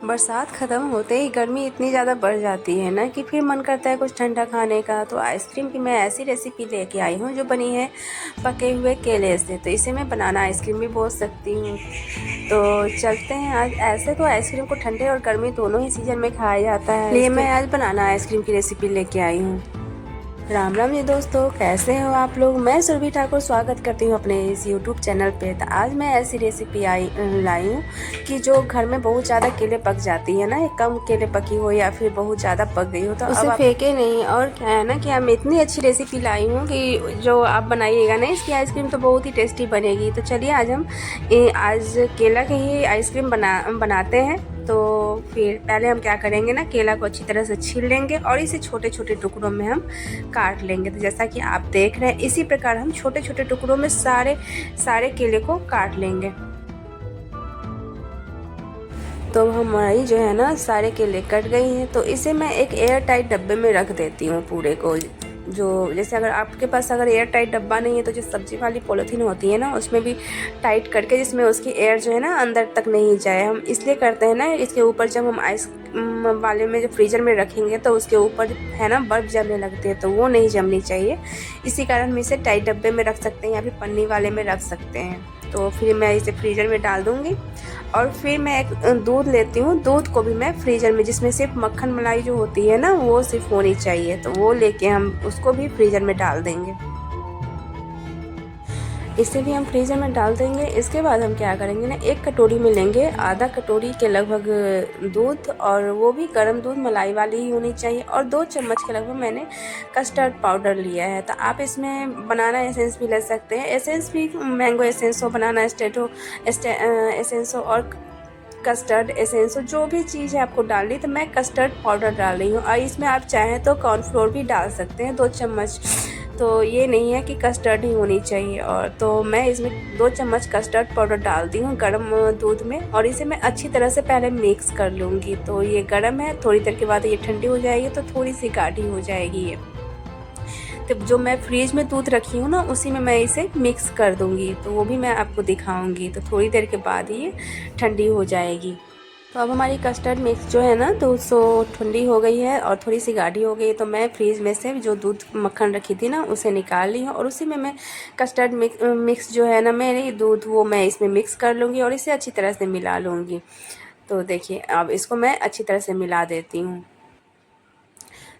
बरसात ख़त्म होते ही गर्मी इतनी ज़्यादा बढ़ जाती है ना कि फिर मन करता है कुछ ठंडा खाने का। तो आइसक्रीम की मैं ऐसी रेसिपी लेके आई हूँ जो बनी है पके हुए केले से। तो इसे मैं बनाना आइसक्रीम भी बोल सकती हूँ। तो चलते हैं आज। ऐसे तो आइसक्रीम को ठंडे और गर्मी दोनों ही सीज़न में खाया जाता है, इसलिए मैं आज बनाना आइसक्रीम की रेसिपी लेके आई हूँ। राम राम जी दोस्तों, कैसे हो आप लोग। मैं सुरभि ठाकुर स्वागत करती हूँ अपने इस यूट्यूब चैनल पे। तो आज मैं ऐसी रेसिपी लाई हूँ कि जो घर में बहुत ज़्यादा केले पक जाती है ना, कम केले पकी हो या फिर बहुत ज़्यादा पक गई हो तो उसे फेंके नहीं। और क्या है ना कि मैं इतनी अच्छी रेसिपी लाई हूँ कि जो आप बनाइएगा ना इसकी आइसक्रीम तो बहुत ही टेस्टी बनेगी। तो चलिए आज हम आज केला की ही आइसक्रीम बनाते हैं। तो फिर पहले हम क्या करेंगे ना, केला को अच्छी तरह से छील लेंगे और इसे छोटे छोटे टुकड़ों में हम काट लेंगे। तो जैसा कि आप देख रहे हैं इसी प्रकार हम छोटे छोटे टुकड़ों में सारे केले को काट लेंगे। तो हमारी जो है ना सारे केले कट गई हैं। तो इसे मैं एक एयर टाइट डब्बे में रख देती हूँ पूरे को। जो जैसे अगर आपके पास अगर एयर टाइट डब्बा नहीं है तो जो सब्जी वाली पॉलीथीन होती है ना उसमें भी टाइट करके, जिसमें उसकी एयर जो है ना अंदर तक नहीं जाए। हम इसलिए करते हैं ना, इसके ऊपर जब हम आइस वाले में जो फ्रीज़र में रखेंगे तो उसके ऊपर है ना बर्फ़ जमने लगती है, तो वो नहीं जमनी चाहिए। इसी कारण हम इसे टाइट डब्बे में रख सकते हैं या फिर पन्नी वाले में रख सकते हैं। तो फिर मैं इसे फ्रीज़र में डाल दूँगी और फिर मैं एक दूध लेती हूँ। दूध को भी मैं फ्रीज़र में, जिसमें सिर्फ मक्खन मलाई जो होती है ना वो सिर्फ होनी चाहिए, तो वो लेके हम उसको भी फ्रीज़र में डाल देंगे। इसे भी हम फ्रीज़र में डाल देंगे। इसके बाद हम क्या करेंगे ना, एक कटोरी में लेंगे आधा कटोरी के लगभग दूध, और वो भी गर्म दूध मलाई वाली ही होनी चाहिए। और 2 चम्मच के लगभग मैंने कस्टर्ड पाउडर लिया है। तो आप इसमें बनाना एसेंस भी ले सकते हैं। एसेंस भी मैंगो एसेंस हो, बनाना एसेंस हो और कस्टर्ड एसेंस हो, जो भी चीज़ है आपको डालनी। तो मैं कस्टर्ड पाउडर डाल रही हूँ और इसमें आप चाहें तो कॉर्नफ्लोर भी डाल सकते हैं 2 चम्मच। तो ये नहीं है कि कस्टर्ड ही होनी चाहिए। और तो मैं इसमें 2 चम्मच कस्टर्ड पाउडर डालती हूँ गर्म दूध में, और इसे मैं अच्छी तरह से पहले मिक्स कर लूँगी। तो ये गर्म है, थोड़ी देर के बाद ये ठंडी हो जाएगी तो थोड़ी सी गाढ़ी हो जाएगी ये। तो जो मैं फ्रिज में दूध रखी हूँ ना उसी में मैं इसे मिक्स कर दूँगी, तो वो भी मैं आपको दिखाऊँगी। तो थोड़ी देर के बाद ये ठंडी हो जाएगी। तो अब हमारी कस्टर्ड मिक्स जो है ना तो सो ठंडी हो गई है और थोड़ी सी गाढ़ी हो गई है। तो मैं फ्रीज में से जो दूध मक्खन रखी थी ना उसे निकाल ली हूँ और उसी में मैं कस्टर्ड मिक्स जो है ना मेरी दूध, वो मैं इसमें मिक्स कर लूँगी और इसे अच्छी तरह से मिला लूँगी। तो देखिए अब इसको मैं अच्छी तरह से मिला देती हूँ।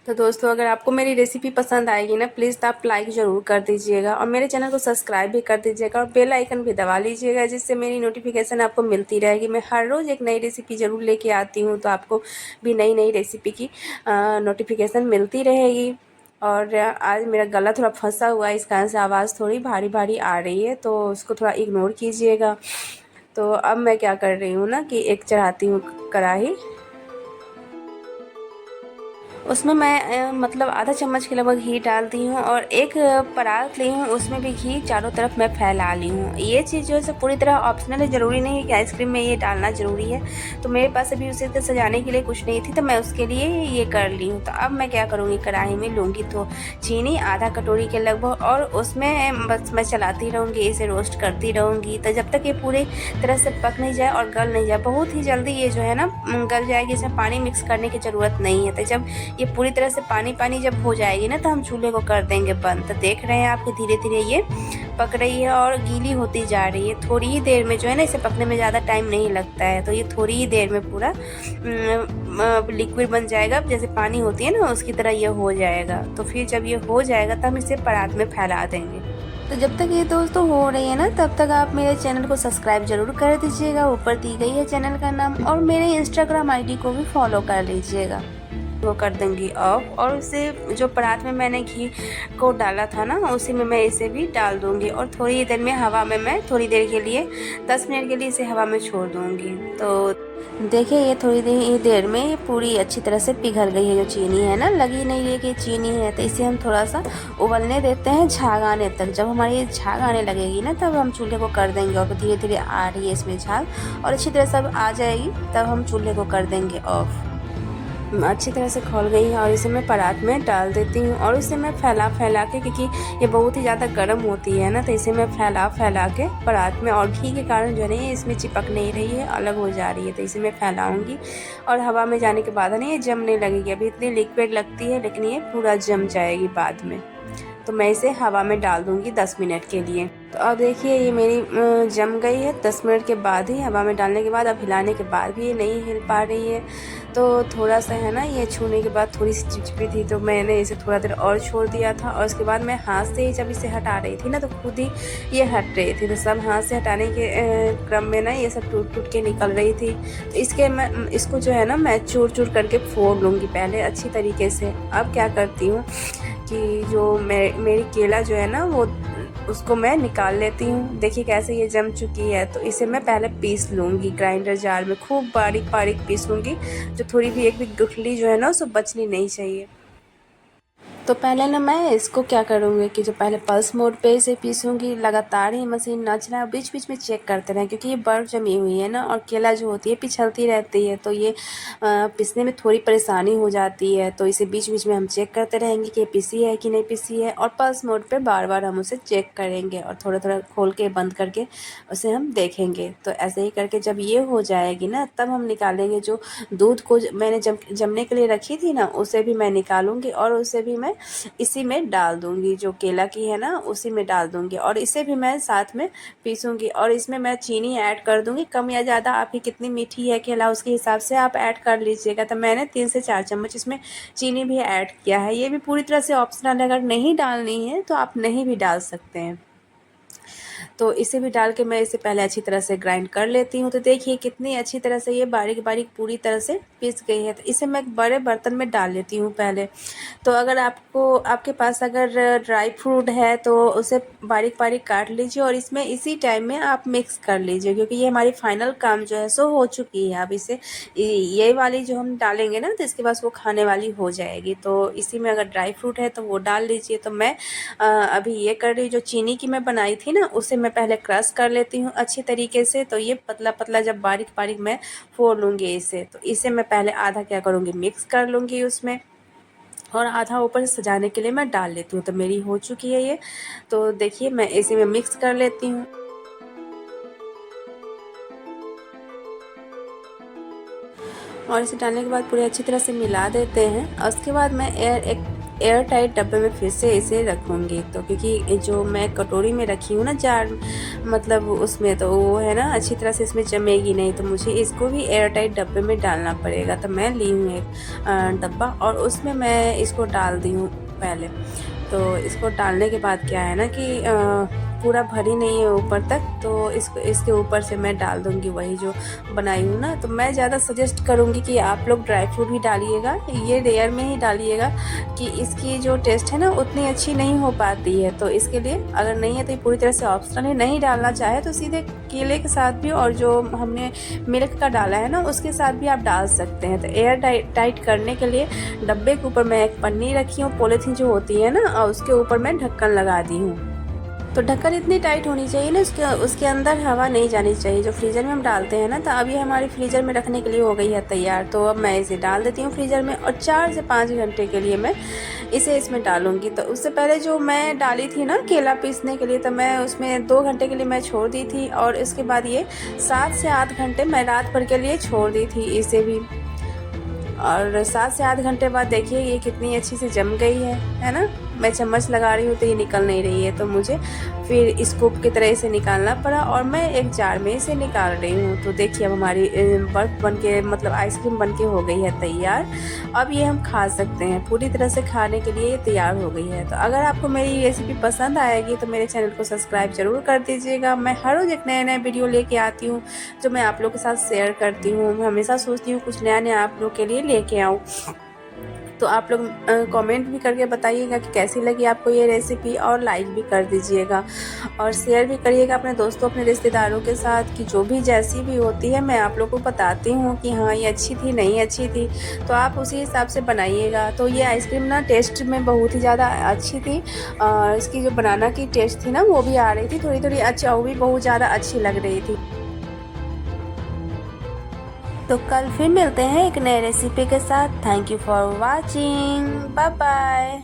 तो दोस्तों अगर आपको मेरी रेसिपी पसंद आएगी ना प्लीज़ तो आप लाइक ज़रूर कर दीजिएगा और मेरे चैनल को सब्सक्राइब भी कर दीजिएगा और बेल आइकन भी दबा लीजिएगा, जिससे मेरी नोटिफिकेशन आपको मिलती रहेगी। मैं हर रोज़ एक नई रेसिपी ज़रूर लेके आती हूँ, तो आपको भी नई नई रेसिपी की नोटिफिकेशन मिलती रहेगी। और आज मेरा गला थोड़ा फंसा हुआ है, इस कारण से आवाज़ थोड़ी भारी भारी आ रही है, तो उसको थोड़ा इग्नोर कीजिएगा। तो अब मैं क्या कर रही हूँ ना कि एक चढ़ाती हूँ कढ़ाई, उसमें मैं मतलब आधा चम्मच के लगभग घी डालती हूँ और एक परात ली हूँ, उसमें भी घी चारों तरफ मैं फैला ली हूँ। ये चीज़ जो है पूरी तरह ऑप्शनल है, ज़रूरी नहीं है कि आइसक्रीम में ये डालना ज़रूरी है। तो मेरे पास अभी उसे तो सजाने के लिए कुछ नहीं थी, तो मैं उसके लिए ये कर ली हूँ। तो अब मैं क्या करूँगी, कढ़ाई में लूँगी तो चीनी आधा कटोरी के लगभग, और उसमें बस मैं चलाती रहूँगी, इसे रोस्ट करती रहूँगी। तो जब तक ये पूरी तरह से पक नहीं जाए और गल नहीं जाए, बहुत ही जल्दी ये जो है ना गल जाएगी, इसमें पानी मिक्स करने की ज़रूरत नहीं है। तो जब ये पूरी तरह से पानी पानी जब हो जाएगी ना तो हम चूल्हे को कर देंगे बंद। तो देख रहे हैं आप कि धीरे धीरे ये पक रही है और गीली होती जा रही है। थोड़ी ही देर में जो है ना, इसे पकने में ज़्यादा टाइम नहीं लगता है, तो ये थोड़ी ही देर में पूरा लिक्विड बन जाएगा। जैसे पानी होती है ना उसकी तरह ये हो जाएगा। तो फिर जब ये हो जाएगा तो हम इसे परात में फैला देंगे। तो जब तक ये दोस्तों हो रही है ना तब तक आप मेरे चैनल को सब्सक्राइब जरूर कर दीजिएगा, ऊपर दी गई है चैनल का नाम, और मेरे इंस्टाग्राम आईडी को भी फॉलो कर लीजिएगा। वो कर दूँगी ऑफ, और उसे जो परात में मैंने घी को डाला था ना उसी में मैं इसे भी डाल दूँगी और थोड़ी देर में हवा में मैं थोड़ी देर के लिए 10 मिनट के लिए इसे हवा में छोड़ दूँगी। तो देखिए ये थोड़ी देर में ये पूरी अच्छी तरह से पिघल गई है। जो चीनी है ना, लगी नहीं है कि चीनी है। तो इसे हम थोड़ा सा उबलने देते हैं झाग आने तक। जब हमारी झाग आने लगेगी ना तब हम चूल्हे को कर देंगे, और धीरे धीरे आ रही है इसमें झाग और अच्छी तरह से आ जाएगी तब हम चूल्हे को कर देंगे ऑफ। अच्छी तरह से खौल गई है और इसे मैं परात में डाल देती हूँ और इसे मैं फैला के, क्योंकि ये बहुत ही ज़्यादा गर्म होती है ना, तो इसे मैं फैला के परात में, और घी के कारण जो है ना ये इसमें चिपक नहीं रही है, अलग हो जा रही है, तो इसे मैं फैलाऊँगी और हवा में जाने के बाद है ना ये जमने लगेगी। अभी इतनी लिक्विड लगती है लेकिन ये पूरा जम जाएगी बाद में। तो मैं इसे हवा में डाल दूँगी 10 मिनट के लिए। तो अब देखिए ये मेरी जम गई है 10 मिनट के बाद ही, हवा में डालने के बाद। अब हिलाने के बाद भी ये नहीं हिल पा रही है, तो थोड़ा सा है ना ये छूने के बाद थोड़ी सी चिपचिपी थी, तो मैंने इसे थोड़ा देर और छोड़ दिया था। और उसके बाद मैं हाथ से ही जब इसे हटा रही थी ना, तो खुद ही ये हट रही थी, तो सब हाथ से हटाने के क्रम में ना ये सब टूट के निकल रही थी। तो इसको जो है ना मैं चूर करके फोड़ लूँगी पहले अच्छी तरीके से। अब क्या करती हूँ कि जो मेरी केला जो है ना वो उसको मैं निकाल लेती हूँ। देखिए कैसे ये जम चुकी है, तो इसे मैं पहले पीस लूँगी ग्राइंडर जार में, खूब बारीक पीस लूँगी, जो थोड़ी भी एक भी गुठली जो है ना उसको बचनी नहीं चाहिए। तो पहले ना मैं इसको क्या करूँगी कि जो पहले पल्स मोड पे इसे पीसूँगी, लगातार ही मशीन ना चलाएं, बीच बीच में चेक करते रहें, क्योंकि ये बर्फ़ जमी हुई है ना और केला जो होती है पिछलती रहती है, तो ये पीसने में थोड़ी परेशानी हो जाती है। तो इसे बीच बीच में हम चेक करते रहेंगे कि पिसी है कि नहीं पिसी है, और पल्स मोड पर बार हम उसे चेक करेंगे और थोड़ा खोल के बंद करके उसे हम देखेंगे। तो ऐसे ही करके जब ये हो जाएगी ना, तब हम निकालेंगे जो दूध को मैंने जमने के लिए रखी थी ना, उसे भी मैं निकालूंगी और उसे भी मैं इसी में डाल दूंगी, जो केला की है ना उसी में डाल दूंगी, और इसे भी मैं साथ में पीसूंगी। और इसमें मैं चीनी ऐड कर दूंगी, कम या ज़्यादा आपकी कितनी मीठी है केला उसके हिसाब से आप ऐड कर लीजिएगा। तो मैंने 3 से 4 चम्मच इसमें चीनी भी ऐड किया है। ये भी पूरी तरह से ऑप्शनल है, अगर नहीं डालनी है तो आप नहीं भी डाल सकते हैं। तो इसे भी डाल के मैं इसे पहले अच्छी तरह से ग्राइंड कर लेती हूँ। तो देखिए कितनी अच्छी तरह से ये बारीक पूरी तरह से पीस गई है। तो इसे मैं एक बड़े बर्तन में डाल लेती हूँ पहले। तो अगर आपके पास अगर ड्राई फ्रूट है तो उसे बारीक काट लीजिए और इसमें इसी टाइम में आप मिक्स कर लीजिए, क्योंकि ये हमारी फाइनल काम जो है सो हो चुकी है। अब इसे ये वाली जो हम डालेंगे ना, तो इसके बाद वो खाने वाली हो जाएगी। तो इसी में अगर ड्राई फ्रूट है तो वो डाल लीजिए। तो मैं अभी ये कर रही, जो चीनी की मैं बनाई थी ना, उसे मैं पहले क्रश कर लेती हूँ अच्छी तरीके से। तो ये पतला जब बारीक मैं फोड़ लूँगी इसे, तो इसे मैं पहले आधा क्या करूँगी मिक्स कर लूँगी उसमें, और आधा ऊपर से सजाने के लिए मैं डाल लेती हूँ। तो मेरी हो चुकी है ये। तो देखिए मैं इसे में मिक्स कर लेती हूँ और इसे डालने के बाद पूरी अच्छी तरह से मिला देते हैं। और उसके बाद मैं एयर टाइट डब्बे में फिर से इसे रखूँगी। तो क्योंकि जो मैं कटोरी में रखी हूँ ना जार, मतलब उसमें, तो वो है ना अच्छी तरह से इसमें जमेगी नहीं, तो मुझे इसको भी एयर टाइट डब्बे में डालना पड़ेगा। तो मैं ली हूँ एक डब्बा और उसमें मैं इसको डाल दी हूँ पहले। तो इसको डालने के बाद क्या है ना कि पूरा भरी नहीं है ऊपर तक, तो इसके ऊपर से मैं डाल दूँगी वही जो बनाई हूँ ना। तो मैं ज़्यादा सजेस्ट करूँगी कि आप लोग ड्राई फ्रूट ही डालिएगा, ये रेयर में ही डालिएगा, कि इसकी जो टेस्ट है ना उतनी अच्छी नहीं हो पाती है। तो इसके लिए अगर नहीं है तो ये पूरी तरह से ऑप्शनल है, नहीं डालना चाहे तो सीधे केले के साथ भी और जो हमने मिल्क का डाला है ना उसके साथ भी आप डाल सकते हैं। तो एयर टाइट करने के लिए डब्बे के ऊपर मैं एक पन्नी रखी हूँ, पॉलीथीन जो होती है ना, और उसके ऊपर मैं ढक्कन लगा दी हूँ। तो ढक्कन इतनी टाइट होनी चाहिए ना, उसके अंदर हवा नहीं जानी चाहिए, जो फ्रीज़र में हम डालते हैं ना। तो अब ये हमारी फ्रीज़र में रखने के लिए हो गई है तैयार। तो अब मैं इसे डाल देती हूँ फ्रीज़र में और 4 से 5 घंटे के लिए मैं इसे इसमें डालूँगी। तो उससे पहले जो मैं डाली थी ना केला पीसने के लिए, तो मैं उसमें 2 घंटे के लिए मैं छोड़ दी थी, और इसके बाद ये 7 से 8 घंटे मैं रात भर के लिए छोड़ दी थी इसे भी। और 7 से 8 घंटे बाद देखिए ये कितनी अच्छी से जम गई है ना। मैं चम्मच लगा रही हूँ तो ये निकल नहीं रही है, तो मुझे फिर स्कूप की तरह इसे निकालना पड़ा और मैं एक जार में इसे निकाल रही हूँ। तो देखिए अब हमारी बर्फ़ बन के, मतलब आइसक्रीम बन के हो गई है तैयार। अब ये हम खा सकते हैं, पूरी तरह से खाने के लिए ये तैयार हो गई है। तो अगर आपको मेरी रेसिपी पसंद आएगी तो मेरे चैनल को सब्सक्राइब ज़रूर कर दीजिएगा। मैं हर रोज़ एक नए वीडियो लेके आती हूँ जो मैं आप लोग के साथ शेयर करती हूँ। मैं हमेशा सोचती हूँ कुछ नया आप लोग के लिए लेके आऊँ। तो आप लोग कमेंट भी करके बताइएगा कि कैसी लगी आपको ये रेसिपी, और लाइक भी कर दीजिएगा और शेयर भी करिएगा अपने दोस्तों अपने रिश्तेदारों के साथ, कि जो भी जैसी भी होती है मैं आप लोग को बताती हूँ कि हाँ ये अच्छी थी नहीं अच्छी थी, तो आप उसी हिसाब से बनाइएगा। तो ये आइसक्रीम ना टेस्ट में बहुत ही ज़्यादा अच्छी थी, और इसकी जो बनाना की टेस्ट थी ना वो भी आ रही थी थोड़ी अच्छा, वो भी बहुत ज़्यादा अच्छी लग रही थी। तो कल फिर मिलते हैं एक नए रेसिपी के साथ। Thank you for watching, bye bye.